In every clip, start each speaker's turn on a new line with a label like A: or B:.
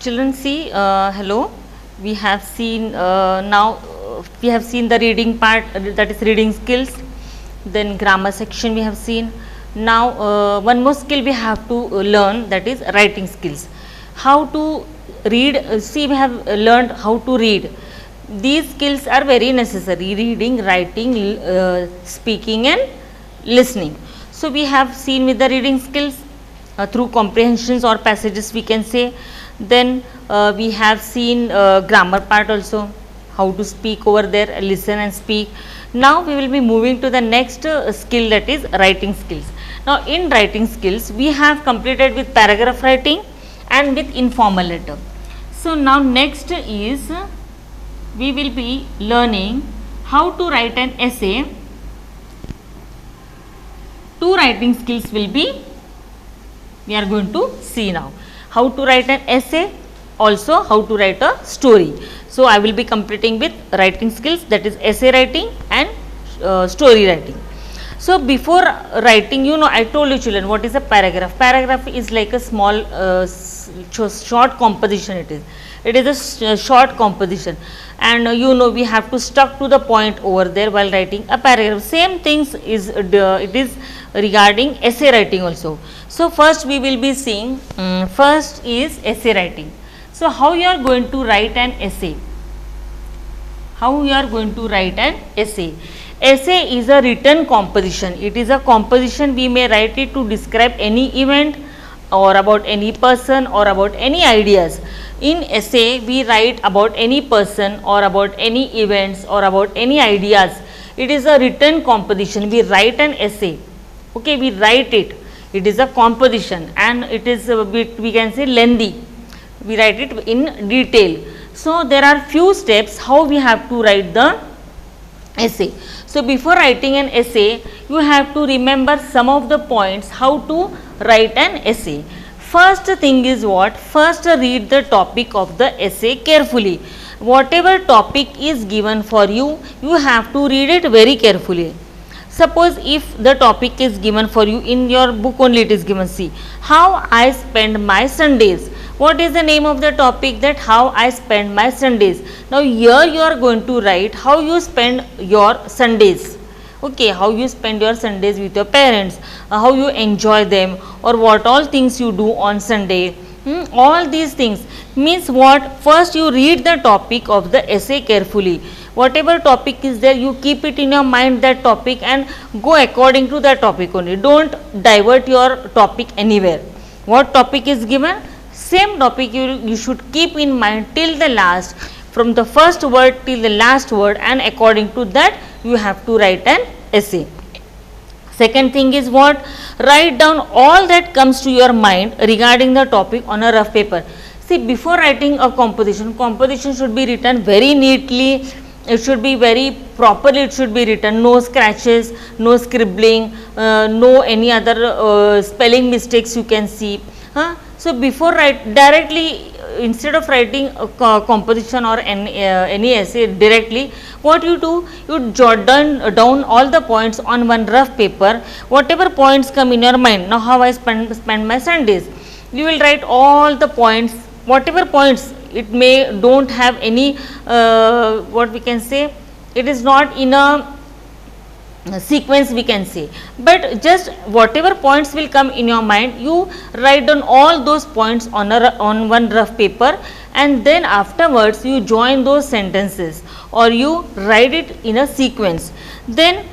A: children, see, hello, we have seen we have seen the reading part, that is reading skills, then grammar section we have seen. Now one more skill we have to learn, that is writing skills. How to read, see, we have learned how to read. These skills are very necessary: reading, writing, speaking and listening. So we have seen with the reading skills through comprehensions or passages we can say. Then we have seen grammar part also, how to speak over there, listen and speak. Now we will be moving to the next skill, that is writing skills. Now in writing skills we have completed with paragraph writing and with informal letter. So now next is we will be learning how to write an essay. Two writing skills will be, we are going to see now. How to write an essay, also how to write a story. So I will be completing with writing skills, that is essay writing and story writing. So before writing, you know, I told you children what is a paragraph. Paragraph is like a small short composition. It is a short composition, and you know, we have to stuck to the point over there while writing a paragraph. Same things is it is regarding essay writing also. So first we will be seeing, first is essay writing. So how you are going to write an essay? How you are going to write an essay? Essay is a written composition. It is a composition, we may write it to describe any event or about any person or about any ideas. In essay we write about any person or about any events or about any ideas. It is a written composition. We write an essay. Okay, we write it. It is a composition and it is a bit, we can say, lengthy. We write it in detail. So there are few steps how we have to write the essay. So before writing an essay, you have to remember some of the points how to write an essay. First thing is what? First read the topic of the essay carefully. Whatever topic is given for you, you have to read it very carefully. Suppose if the topic is given for you, in your book only it is given, see, how I spend my Sundays. What is the name of the topic? That how I spend my Sundays. Now here you are going to write how you spend your Sundays. Okay, how you spend your Sundays with your parents, how you enjoy them, or what all things you do on Sunday. All these things means what? First you read the topic of the essay carefully. Whatever topic is there, you keep it in your mind, that topic, and go according to that topic only. Don't divert your topic anywhere. What topic is given, same topic you should keep in mind till the last, from the first word till the last word, and according to that you have to write an essay. Second thing is what? Write down all that comes to your mind regarding the topic on a rough paper. See, before writing a composition should be written very neatly. It should be very properly, it should be written, no scratches, no scribbling, no any other spelling mistakes you can see. So before directly, instead of writing a composition or any essay directly, what you do, you jot down all the points on one rough paper, whatever points come in your mind. Now how I spend my Sundays, you will write all the points, whatever points. It may don't have any what we can say, it is not in a sequence we can say, but just whatever points will come in your mind, you write down all those points on one rough paper, and then afterwards you join those sentences or you write it in a sequence. Then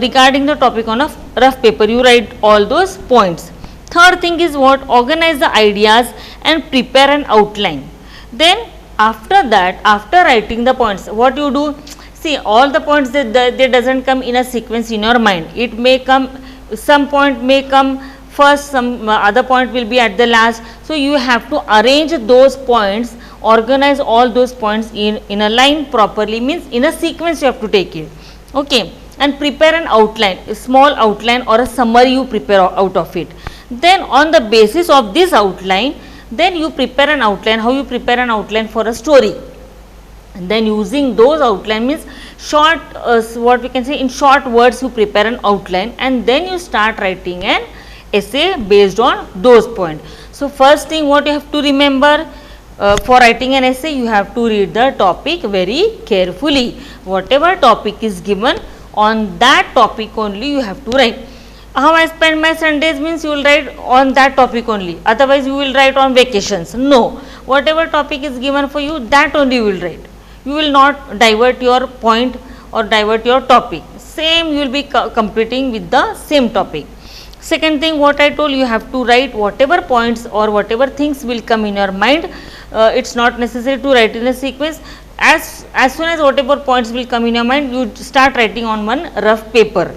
A: regarding the topic on a rough paper, you write all those points. Third thing is what? Organize the ideas and prepare an outline. Then after that, after writing the points, what you do, see, all the points they doesn't come in a sequence in your mind. It may come, some point may come first, some other point will be at the last. So you have to arrange those points, organize all those points in a line properly, means in a sequence you have to take it. Okay, and prepare an outline, a small outline or a summary you prepare out of it. Then on the basis of this outline, then you prepare an outline. How you prepare an outline for a story? And then using those outline means short, what we can say, in short words you prepare an outline, and then you start writing an essay based on those points. So first thing what you have to remember, For writing an essay, you have to read the topic very carefully. Whatever topic is given, on that topic only you have to write. How I spend my Sundays means you will write on that topic only, otherwise you will write on vacations. No, whatever topic is given for you, that only you will write. You will not divert your point or divert your topic. Same you will be completing with the same topic. Second thing, what I told, you have to write whatever points or whatever things will come in your mind. It's not necessary to write in a sequence. As soon as whatever points will come in your mind, you start writing on one rough paper.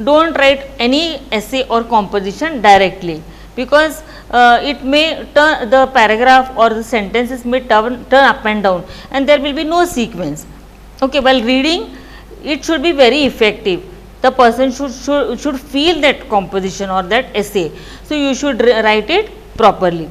A: Don't write any essay or composition directly, because it may turn, the paragraph or the sentences may turn up and down, and there will be no sequence. Okay, while reading, it should be very effective. The person should feel that composition or that essay. So you should write it properly.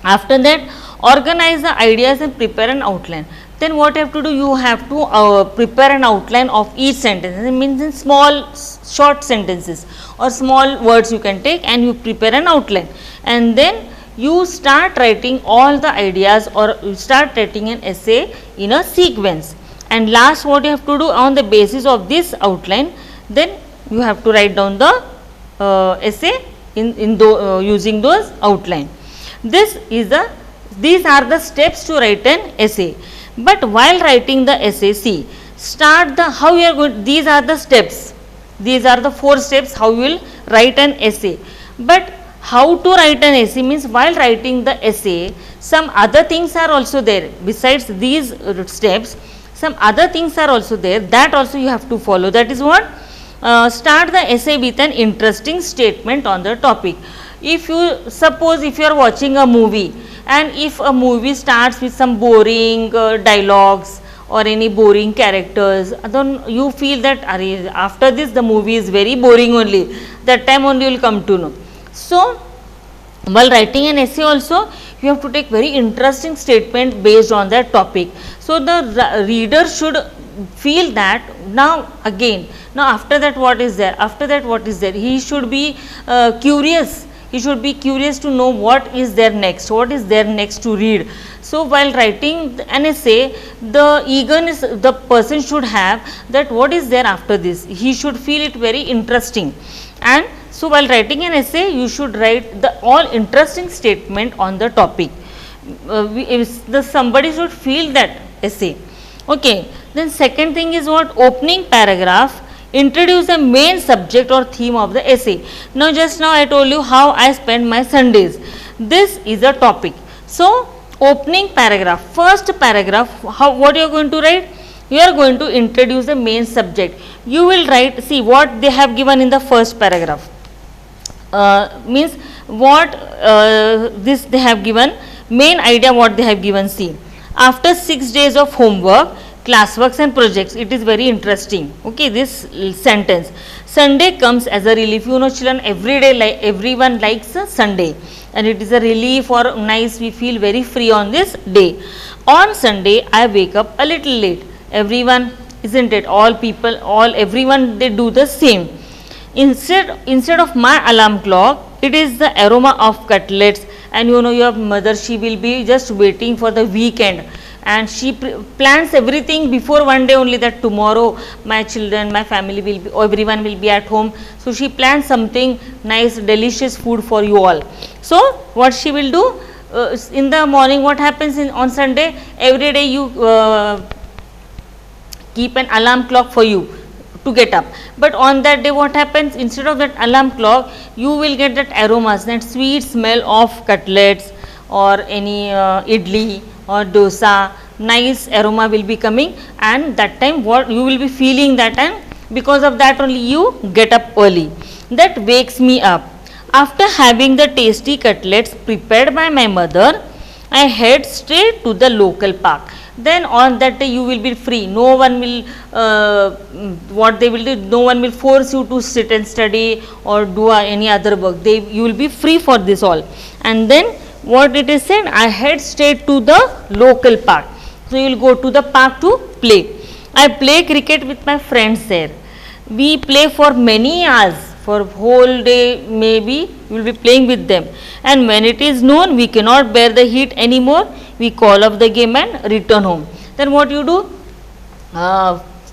A: After that, organize the ideas and prepare an outline. Then what you have to do, you have to prepare an outline of each sentence. It means in small short sentences or small words you can take, and you prepare an outline, and then you start writing all the ideas, or you start writing an essay in a sequence. And last, what you have to do, on the basis of this outline, then you have to write down the essay using those outline. These are the steps to write an essay. But while writing the essay, see, start the how you are going. These are the steps. These are the 4 steps how you will write an essay. But how to write an essay means, while writing the essay, some other things are also there. Besides these steps, some other things are also there, that also you have to follow. That is what? Start the essay with an interesting statement on the topic. If you suppose, if you are watching a movie, and if a movie starts with some boring dialogues or any boring characters, then you feel that after this the movie is very boring only, that time only you will come to know. So while writing an essay also, you have to take very interesting statement based on that topic. So the reader should feel that now after that what is there, after that what is there, he should be curious. He should be curious to know what is there next, what is there next to read. So while writing an essay, the eagerness the person should have, that what is there after this, he should feel it very interesting. And so while writing an essay, you should write the all interesting statement on the topic. Somebody should feel that essay. Okay. Then second thing is what? Opening paragraph introduce the main subject or theme of the essay. Now just now I told you how I spend my Sundays. This is a topic. So opening paragraph, first paragraph, what you are going to write? You are going to introduce the main subject. You will write, see what they have given in the first paragraph. Means what this they have given, main idea what they have given. See, after 6 days of homework, classworks and projects, it is very interesting. Okay, this sentence, Sunday comes as a relief. You know children, every day everyone likes a Sunday, and it is a relief or nice, we feel very free on this day. On Sunday I wake up a little late. Everyone, isn't it, all people, everyone, they do the same. Instead of my alarm clock, it is the aroma of cutlets, and you know your mother, she will be just waiting for the weekend, and she plans everything before one day only, that tomorrow my children, my family will be, everyone will be at home. So she plans something nice, delicious food for you all. So what she will do, in the morning, what happens on Sunday, every day you keep an alarm clock for you to get up. But on that day what happens, instead of that alarm clock, you will get that aromas, that sweet smell of cutlets or any idli or dosa, nice aroma will be coming, and that time what you will be feeling that, and because of that only you get up early. That wakes me up. After having the tasty cutlets prepared by my mother, I head straight to the local park. Then on that day you will be free. No one will what they will do, no one will force you to sit and study or do any other work. You will be free for this all. And then what it is said, I head straight to the local park. So you will go to the park to play. I play cricket with my friends there. We play for many hours. For whole day maybe we will be playing with them, and when it is known we cannot bear the heat anymore, we call off the game and return home. Then what you do?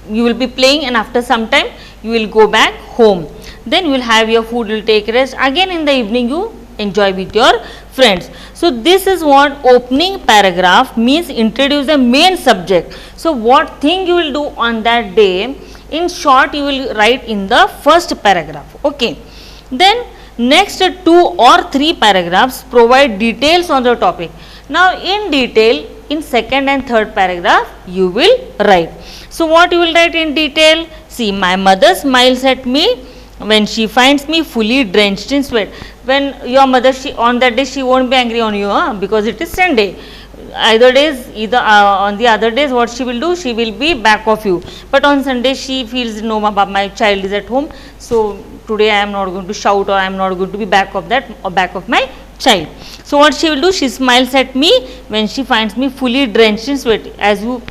A: You will be playing, and after some time you will go back home. Then you will have your food, you will take rest. Again in the evening you enjoy with your friends. So this is what opening paragraph means, introduce the main subject. So what thing you will do on that day, in short you will write in the first paragraph. Okay. Then next 2 or 3 paragraphs provide details on the topic. Now in detail in second and third paragraph you will write. So what you will write in detail? See, my mother smiles at me when she finds me fully drenched in sweat. When your mother, on that day she won't be angry on you, because it is Sunday. Either on the other days what she will do, she will be back of you, but on Sunday she feels, no, my child is at home, so today I am not going to shout, or I am not going to be back of that, or back of my child. So what she will do, she smiles at me when she finds me fully drenched in sweat. As you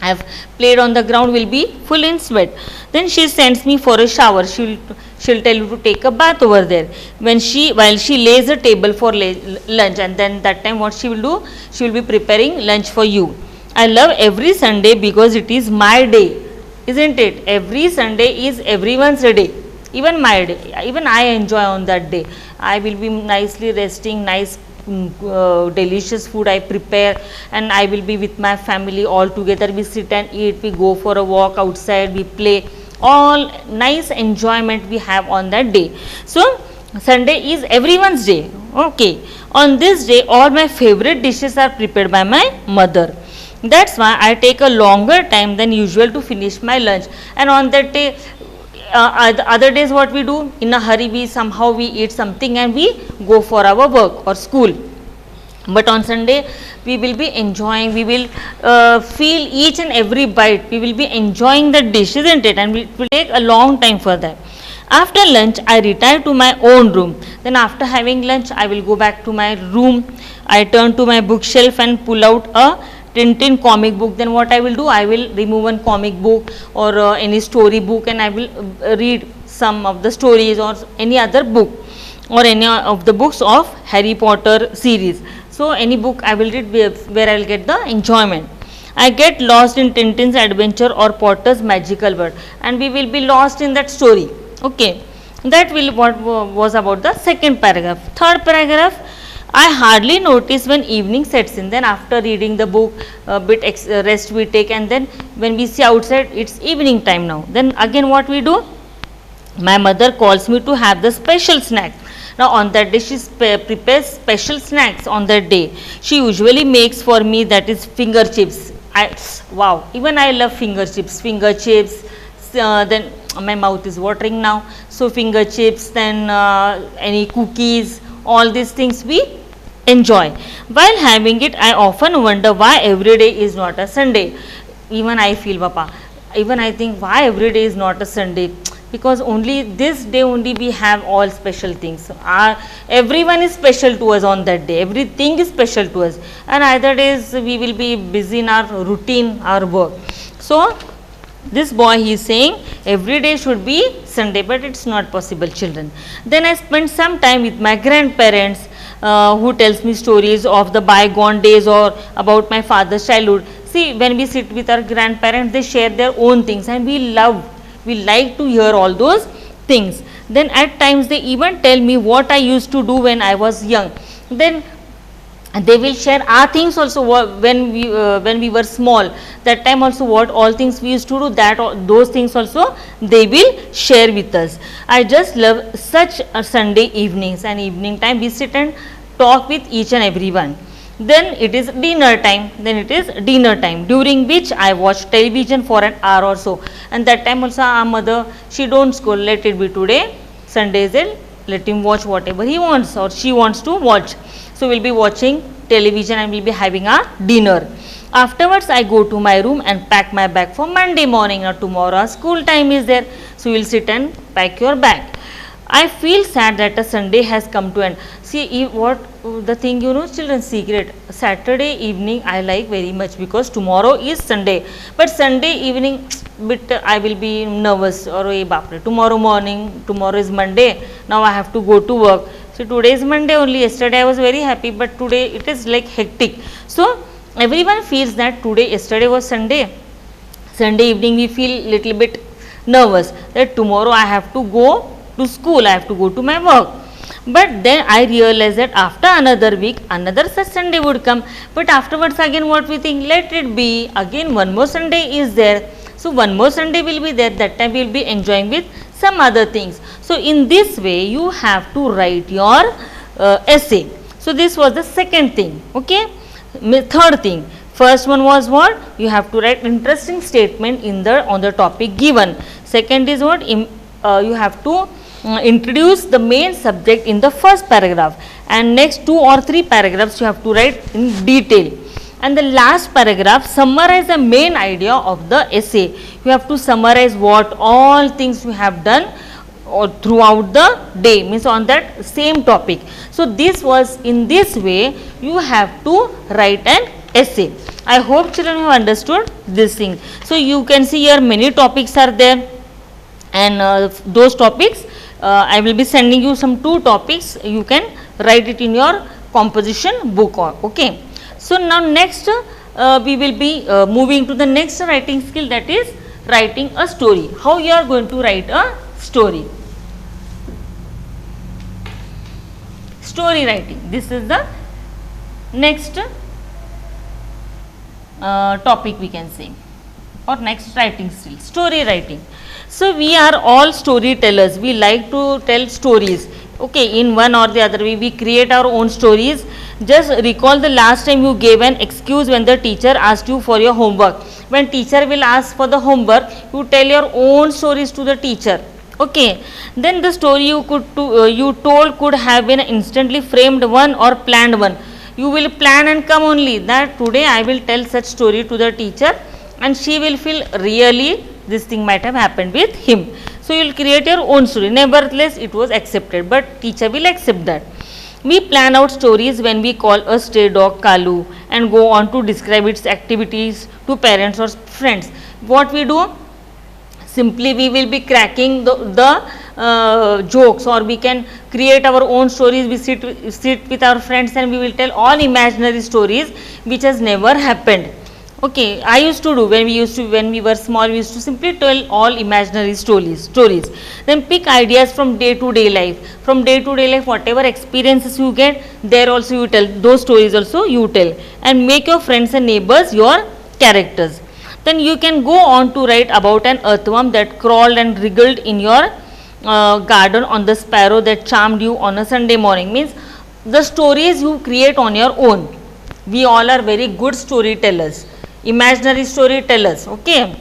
A: have played on the ground, will be full in sweat. Then she sends me for a shower. She'll tell you to take a bath over there. While she lays a table for lunch, and then that time what she will do, she will be preparing lunch for you. I love every Sunday because it is my day, isn't it? Every Sunday is everyone's day, even my day. Even I enjoy on that day. I will be nicely resting, nice delicious food I prepare, and I will be with my family all together. We sit and eat, we go for a walk outside, we play, all nice enjoyment we have on that day. So Sunday is everyone's day. Okay, on this day all my favorite dishes are prepared by my mother. That's why I take a longer time than usual to finish my lunch. And on that day, other days what we do, in a hurry we eat something and we go for our work or school. But on Sunday we will be enjoying, we will feel each and every bite, we will be enjoying the dish, isn't it? And it will take a long time for that. After lunch I retire to my own room. Then after having lunch I will go back to my room. I turn to my bookshelf and pull out a Tintin comic book. Then what I will do, I will remove one comic book or any story book, and I will read some of the stories or any other book, or any of the books of Harry Potter series. So any book I will read where I will get the enjoyment. I get lost in Tintin's adventure or Potter's magical world, and we will be lost in that story. Okay, that will what was about the second paragraph. Third paragraph, I hardly notice when evening sets in. Then after reading the book, a bit rest we take, and then when we see outside, it's evening time now. Then again what we do? My mother calls me to have the special snack. Now on that day she prepares special snacks on that day. She usually makes for me, that is finger chips. Wow, even I love finger chips. Then my mouth is watering now. So finger chips, then any cookies, all these things we enjoy. While having it, I often wonder why every day is not a Sunday. Even I feel, Papa, even I think, why every day is not a Sunday? Because only this day only we have all special things. Everyone is special to us on that day. Everything is special to us. And other days we will be busy in our routine, our work. So this boy, he is saying every day should be Sunday, but it's not possible, children. Then I spend some time with my grandparents, who tells me stories of the bygone days or about my father's childhood. See, when we sit with our grandparents, they share their own things, and we like to hear all those things. Then at times they even tell me what I used to do when I was young. Then they will share our things also, when we were small, that time also what all things we used to do, those things also they will share with us. I just love such Sunday evenings, and evening time we sit and talk with each and everyone. Then it is dinner time. During which I watch television for an hour or so, and that time also our mother, she don't scold, let it be today, Sunday is it, let him watch whatever he wants or she wants to watch. So we'll be watching television and we'll be having our dinner. Afterwards I go to my room and pack my bag for Monday morning. Now tomorrow school time is there, so we'll sit and pack your bag. I feel sad that a Sunday has come to end. See, what the thing, you know, children, secret. Saturday evening I like very much because tomorrow is Sunday. But Sunday evening, bit I will be nervous, or baapre, tomorrow morning, tomorrow is Monday. Now I have to go to work. So today is Monday only. Yesterday I was very happy, but today it is like hectic. So everyone feels that today, yesterday was Sunday. Sunday evening we feel little bit nervous that tomorrow I have to go to school, I have to go to my work. But then I realized that after another week, another such Sunday would come. But afterwards again what we think, let it be, again one more Sunday is there. So one more Sunday will be there, that time we will be enjoying with some other things. So in this way you have to write your essay. So this was the second thing, okay. Third thing, first one was what, you have to write interesting statement in the on the topic given. Second is what, you have to introduce the main subject in the first paragraph, and next 2 or 3 paragraphs you have to write in detail, and the last paragraph summarize the main idea of the essay. You have to summarize what all things you have done or throughout the day, means on that same topic. So this was, in this way you have to write an essay. I hope children have understood this thing. So you can see here many topics are there, and those topics I will be sending you some 2 topics, you can write it in your composition book, okay. So now next we will be moving to the next writing skill, that is writing a story. How you are going to write a story? Story writing, this is the next topic we can say, or next writing skill, story writing. So we are all storytellers, we like to tell stories, okay, in one or the other way we create our own stories. Just recall the last time you gave an excuse when the teacher asked you for your homework. When teacher will ask for the homework, you tell your own stories to the teacher, okay. Then the story you told could have been instantly framed one or planned one. You will plan and come only that today I will tell such story to the teacher, and she will feel really this thing might have happened with him. So you will create your own story. Nevertheless it was accepted, but teacher will accept that. We plan out stories when we call a stray dog Kalu and go on to describe its activities to parents or friends. What we do? Simply we will be cracking the jokes, or we can create our own stories. We sit with our friends and we will tell all imaginary stories which has never happened. Okay, I used to do when we were small, we used to simply tell all imaginary stories. Then pick ideas from day to day life. From day to day life, whatever experiences you get, there also you tell, those stories also you tell, and make your friends and neighbors your characters. Then you can go on to write about an earthworm that crawled and wriggled in your garden, on the sparrow that charmed you on a Sunday morning. Means the stories you create on your own. We all are very good storytellers, imaginary storytellers, okay.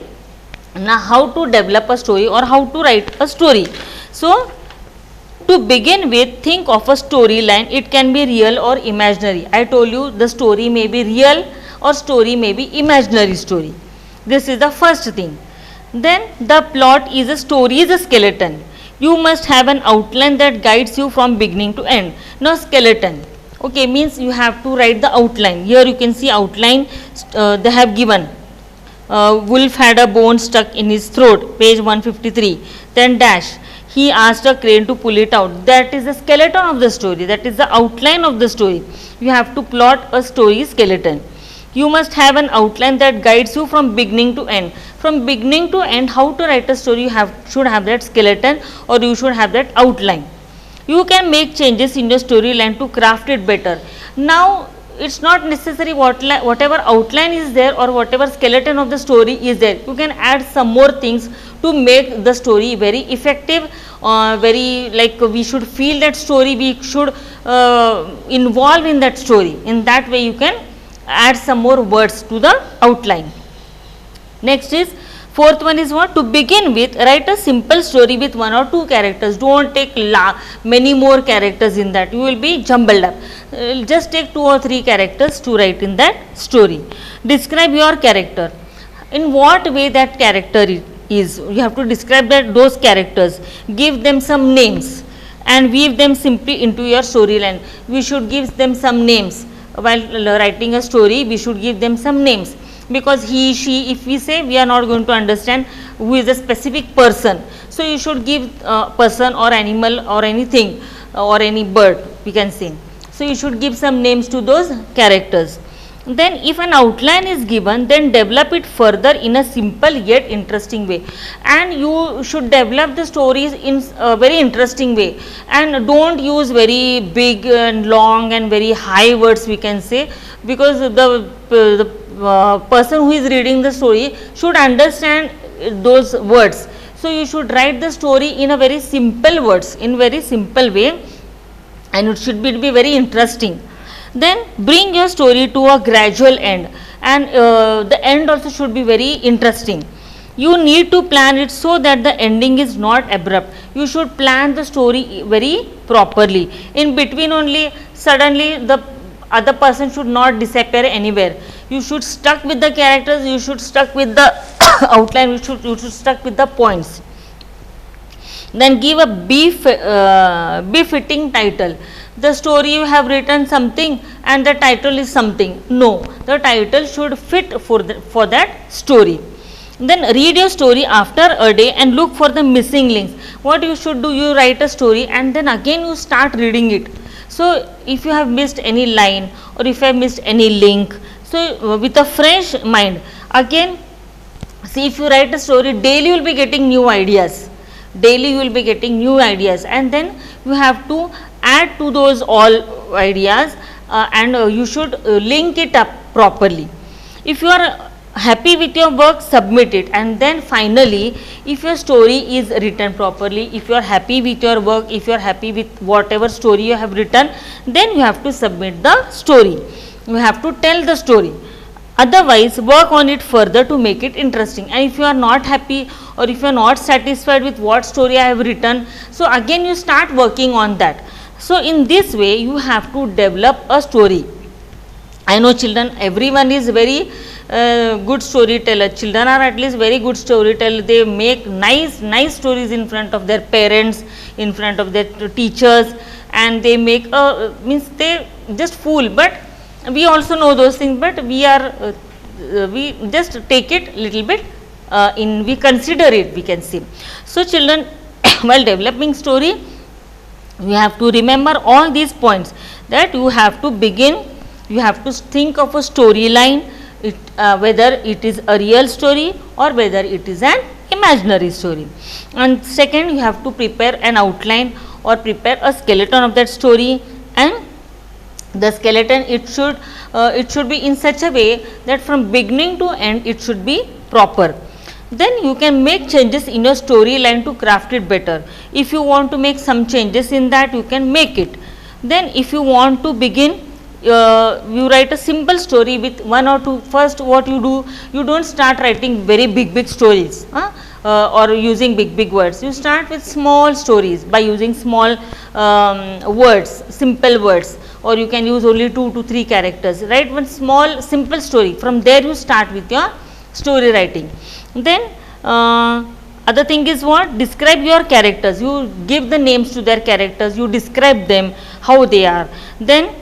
A: Now how to develop a story or how to write a story? So to begin with, think of a storyline. It can be real or imaginary. I told you the story may be real or story may be imaginary story. This is the first thing. Then the plot is a story is a skeleton. You must have an outline that guides you from beginning to end. Now skeleton, okay, means you have to write the outline. Here you can see outline they have given. Wolf had a bone stuck in his throat, page 153. Then dash, he asked a crane to pull it out. That is the skeleton of the story, that is the outline of the story. You have to plot a story skeleton. You must have an outline that guides you from beginning to end. From beginning to end, how to write a story, you should have that skeleton, or you should have that outline. You can make changes in your storyline to craft it better. Now it's not necessary whatever outline is there or whatever skeleton of the story is there. You can add some more things to make the story very effective, very like we should feel that story, we should involve in that story. In that way you can add some more words to the outline. Next is, fourth one is what? To begin with, write a simple story with 1 or 2 characters. Don't take many more characters in that. You will be jumbled up. Just take 2 or 3 characters to write in that story. Describe your character. In what way that character is. You have to describe those characters. Give them some names. and weave them simply into your storyline. We should give them some names. While writing a story, we should give them some names, because he, she, if we say, we are not going to understand who is a specific person. So you should give person or animal or anything or any bird, we can say. So you should give some names to those characters. Then if an outline is given, then develop it further in a simple yet interesting way, and you should develop the stories in a very interesting way, and don't use very big and long and very high words, we can say, because the person who is reading the story should understand those words. So you should write the story in a very simple words, in very simple way, and it should be very interesting. Then bring your story to a gradual end, and the end also should be very interesting. You need to plan it so that the ending is not abrupt. You should plan the story very properly. In between only suddenly the other person should not disappear anywhere. You should stuck with the characters, you should stuck with the outline, you should stuck with the points. Then give a befitting title. The story you have written something and the title is something. No, the title should fit for that story. Then read your story after a day and look for the missing links. What you should do, you write a story and then again you start reading it. So if you have missed any line or if you have missed any link, so with a fresh mind, again, see, if you write a story, daily you will be getting new ideas. Daily you will be getting new ideas, and then you have to add to those all ideas, and you should link it up properly. If you are happy with your work, submit it, and then finally, if your story is written properly, if you are happy with your work, if you are happy with whatever story you have written, then you have to submit the story. You have to tell the story. Otherwise, work on it further to make it interesting. And if you are not happy or if you are not satisfied with what story I have written, so again you start working on that. So in this way, you have to develop a story. I know children, everyone is very good storyteller. Children are at least very good storyteller. They make nice stories in front of their parents, in front of their teachers, and they make means they just fool. But we also know those things, but we just take it little bit we consider it, we can say. So children, while developing story, you have to remember all these points, that you have to begin, you have to think of a storyline, whether it is a real story or whether it is an imaginary story. And second, you have to prepare an outline or prepare a skeleton of that story, and the skeleton, it should be in such a way that from beginning to end it should be proper. Then you can make changes in your storyline to craft it better. If you want to make some changes in that, you can make it. Then if you want to begin, you write a simple story with one or two. First, what you do, you don't start writing very big stories or using big words. You start with small stories by using small words, simple words, or you can use only 2 to 3 characters. Write one small simple story. From there you start with your story writing. Then other thing is what? Describe your characters. You give the names to their characters, you describe them, how they are. Then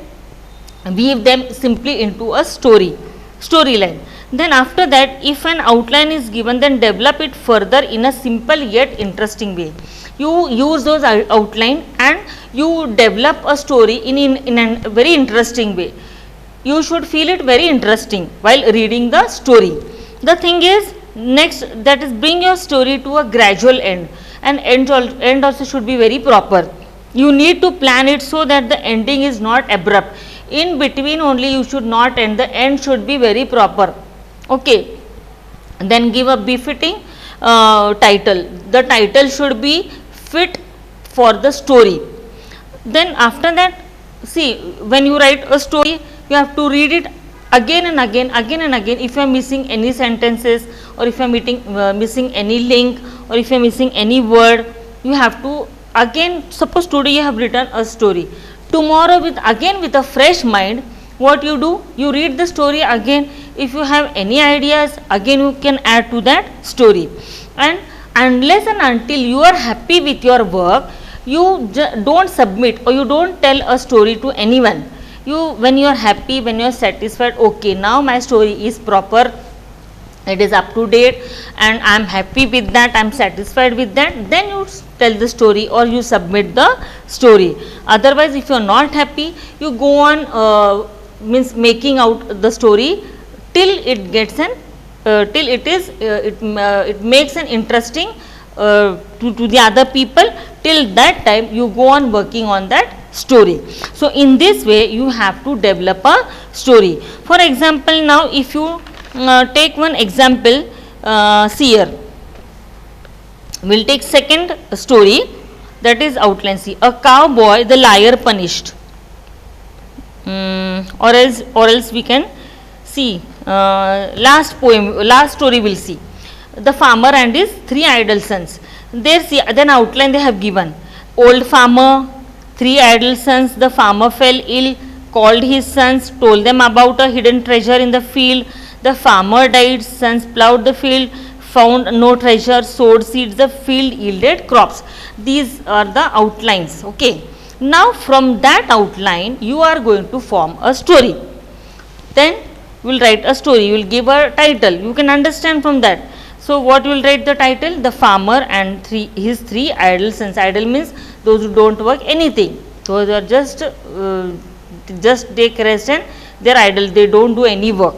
A: weave them simply into a storyline. Then after that, if an outline is given, then develop it further in a simple yet interesting way. You use those outline and you develop a story in a very interesting way. You should feel it very interesting while reading the story. The thing is, next, that is, bring your story to a gradual end, and end also should be very proper. You need to plan it so that the ending is not abrupt. In between only you should not end, the end should be very proper. Okay. Then give a befitting title. The title should be fit for the story. Then after that, see, when you write a story, you have to read it again and again. If you are missing any sentences, or if you are missing any link, or if you are missing any word, you have to again, suppose today you have written a story, tomorrow with a fresh mind, what you do, you read the story again. If you have any ideas, again you can add to that story. And unless and until you are happy with your work, you don't submit or you don't tell a story to anyone. You, when you are happy, when you are satisfied, okay, now my story is proper, it is up to date and I am happy with that, I am satisfied with that, then you tell the story or you submit the story. Otherwise, if you are not happy, you go on means making out the story till it gets an till it is it makes an interesting to the other people. Till that time you go on working on that story. So in this way you have to develop a story. For example, now if you take one example, see here, we will take second story, that is outline. See, a cowboy the liar punished, or else we can see last poem, last story we will see, the farmer and his three idle sons. There, see, then outline they have given. Old farmer, three idle sons. The farmer fell ill, called his sons, told them about a hidden treasure in the field. The farmer died, sons plowed the field, found no treasure, sowed seeds, the field yielded crops. These are the outlines. Okay. Now from that outline you are going to form a story. Then you will write a story, you will give a title, you can understand from that. So what you will write the title? The farmer and his three idle sons. Idle means those who don't work anything. Those are just take rest and they are idle, they don't do any work.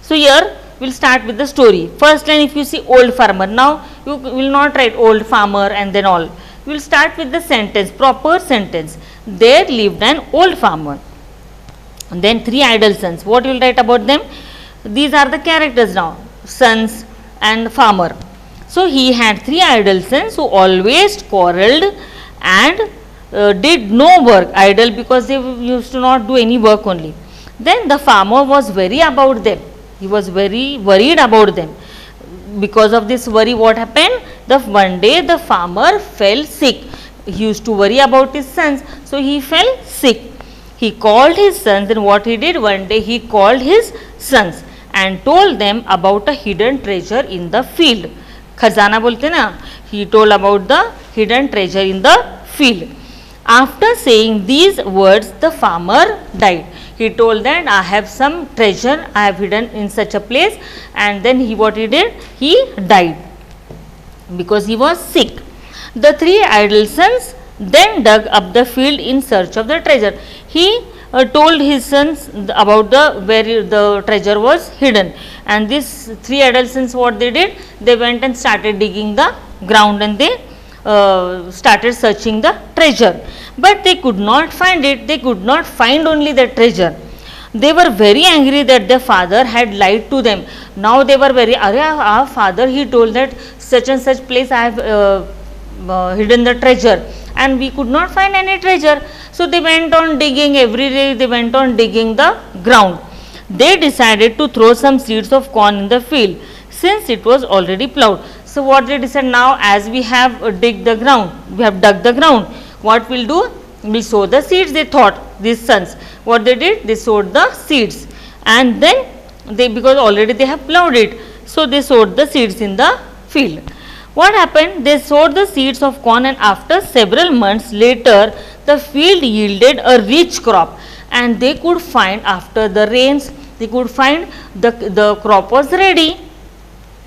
A: So here we will start with the story. First line, if you see old farmer, now you will not write old farmer and then all. You will start with the sentence, proper sentence. There lived an old farmer. And then three idle sons. What you will write about them? These are the characters now, sons and farmer. So he had three idle sons who always quarreled and did no work. Idle because they used to not do any work only. Then the farmer was very about them. He was very worried about them. Because of this worry, what happened? One day the farmer fell sick. He used to worry about his sons, so he fell sick. He called his sons, and what he did, one day he called his sons and told them about a hidden treasure in the field. Khazana bolte na, he told about the hidden treasure in the field. After saying these words, the farmer died. He told that I have some treasure I have hidden in such a place, and then what he did, he died because he was sick. The three idle sons then dug up the field in search of the treasure. He told his sons about where the treasure was hidden, and these three idle sons, what they did, they went and started digging the ground and they started searching the treasure, but they could not find it. They could not find only the treasure. They were very angry that their father had lied to them. Now they were very, our father, he told that such and such place I have hidden the treasure, and we could not find any treasure. So they went on digging every day, they went on digging the ground. They decided to throw some seeds of corn in the field since it was already plowed. So what they decided, now as we have dug the ground, what we'll do, we'll sow the seeds. They thought, these sons, what they did, they sowed the seeds, and then they, because already they have plowed it, so they sowed the seeds in the field. What happened? They sowed the seeds of corn, and after several months later, the field yielded a rich crop, and they could find, after the rains, they could find the crop was ready.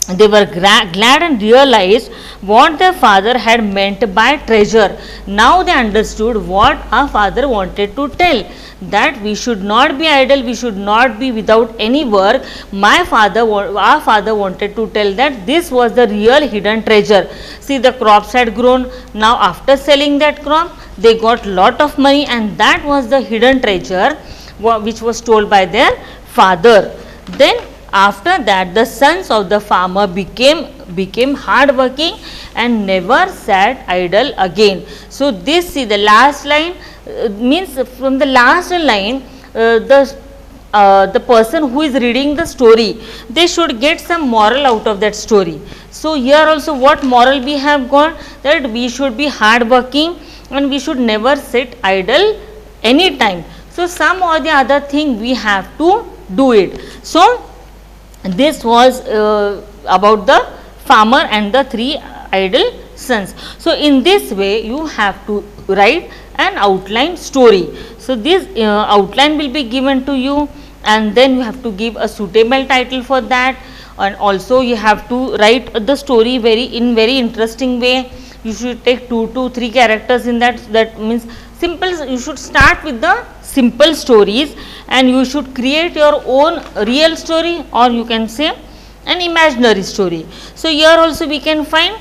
A: They were glad and realized what their father had meant by treasure. Now they understood what our father wanted to tell, that we should not be idle, we should not be without any work. Our father wanted to tell that this was the real hidden treasure. See, the crops had grown. Now after selling that crop, they got lot of money, and that was the hidden treasure which was told by their father. Then after that, the sons of the farmer became hardworking and never sat idle again. So this, see, the last line means, from the last line, the person who is reading the story, they should get some moral out of that story. So here also, what moral we have got, that we should be hardworking and we should never sit idle any time. So some or the other thing we have to do it. So this was about the farmer and the three idle sons. So in this way you have to write an outline story. So this outline will be given to you, and then you have to give a suitable title for that, and also you have to write the story in very interesting way. You should take 2 to 3 characters in that. That means simple. You should start with the simple stories, and you should create your own real story, or you can say an imaginary story. So here also we can find,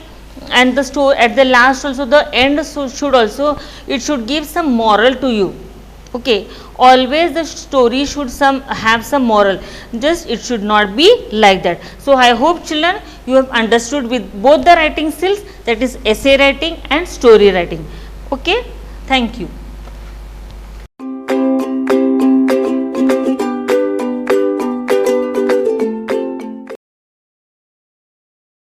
A: and the story at the last also, the end should also, it should give some moral to you. Okay, always the story should have some moral, just it should not be like that. So I hope children you have understood with both the writing skills, that is essay writing and story writing. Okay, thank you.